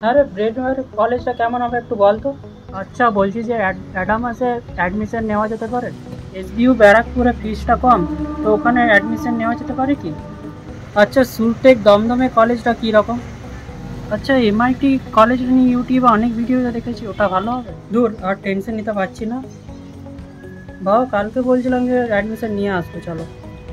আরে ব্রেডওয়ার কলেজটা কেমন হবে একটু বল তো। আচ্ছা বলছি যে অ্যাডামাসে অ্যাডমিশন নেওয়া যেতে পারে? এসবিইউ ব্যারাকপুরে ফিসটা কম, তো ওখানে অ্যাডমিশন নেওয়া যেতে পারে কি? আচ্ছা সুরটেক দমদমে কলেজটা কী রকম? আচ্ছা এমআইটি কলেজ নিয়ে ইউটিউবে অনেক ভিডিওতে দেখেছি, ওটা ভালো হবে? দূর, আর টেনশন নিতে পারছি না। বাবা কালকে বলছিলাম যে অ্যাডমিশন নিয়ে আসবো, চলো।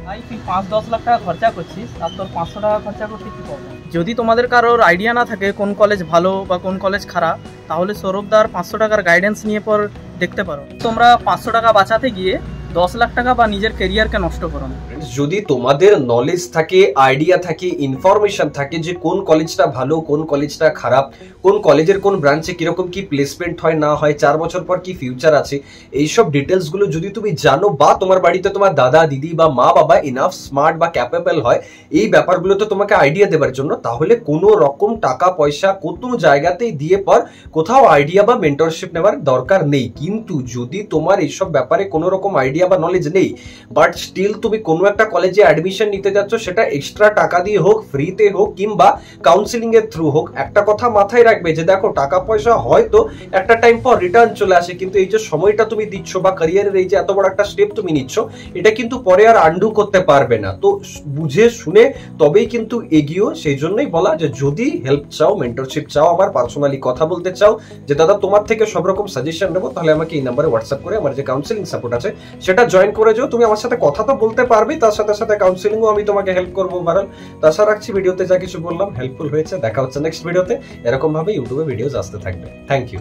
ভাই তুই 5-10 লাখ টাকা খরচা করছিস আর তোর 500 টাকা খরচা করতে কি প্রবলেম? যদি তোমাদের কারোর আইডিয়া না থাকে কোন কলেজ ভালো বা কোন কলেজ খারাপ, তাহলে সৌরভদার 500 টাকার গাইডেন্স নিয়ে পর দেখতে পারো। তোমরা 500 টাকা বাঁচাতে গিয়ে 10 লাখ টাকা বা নিজের কেরিয়ারকে নষ্ট করো না। যদি তোমাদের নলেজ থাকে, আইডিয়া থাকে, ইনফরমেশন থাকে যে কোন কলেজটা ভালো, কোন কলেজটা খারাপ, কোন কলেজের কোন ব্রাঞ্চে কিরকম কি প্লেসমেন্ট হয় না হয়, 4 বছর পর কি ফিউচার আছে, এইসব ডিটেলস গুলো যদি তুমি জানো, বা তোমার বাড়িতে তোমার দাদা দিদি বা মা বাবা ইনাফ স্মার্ট বা ক্যাপেবল হয় এই ব্যাপারগুলোতে তোমাকে আইডিয়া দেওয়ার জন্য, তাহলে কোনো রকম টাকা পয়সা কোনো জায়গাতেই দিয়ে পর কোথাও আইডিয়া বা মেন্টরশিপ নেওয়ার দরকার নেই। কিন্তু যদি তোমার এইসব ব্যাপারে কোনো রকম আইডিয়া বা নলেজ নেই, বাট স্টিল তুমি কোনো একটা কলেজে অ্যাডমিশন নিতে যাচ্ছ, সেটা এক্সট্রা টাকা দিয়ে হোক, ফ্রিতে হোক, কিংবা কাউন্সিলিং এর থ্রু হোক, একটা কথা মাথায় রাখবে যে দেখো টাকা পয়সা হয়তো একটা টাইম পর রিটার্ন চলে আসে, কিন্তু এই যে সময়টা তুমি দিচ্ছ বা ক্যারিয়ারের এই যে এত বড় একটা স্টেপ তুমি নিচ্ছ, এটা কিন্তু পরে আর আন্ডু করতে পারবে না। তো বুঝে শুনে তবেই কিন্তু এগিয়েও। সেই জন্যই বলা যে যদি হেল্প চাও, মেন্টরশিপ চাও, আমার পার্সোনালি কথা বলতে চাও যে দাদা তোমার থেকে সব রকম সাজেশন নেবো, তাহলে আমাকে এই নাম্বারে হোয়াটসঅ্যাপ করে আমার যে কাউন্সিলিং সাপোর্ট আছে সেটা জয়েন করে যাও। তুমি আমার সাথে কথা তো বলতে পারবে, তার সাথে সাথে কাউন্সিলিংও আমি তোমাকে হেল্প করবো ওভারঅল। তো আশা রাখছি ভিডিওতে যা কিছু বললাম হেল্পফুল হয়েছে। দেখা হচ্ছে নেক্সট ভিডিওতে। এরকম ভাবে ইউটিউবে ভিডিওস আসতে থাকবে। Thank you.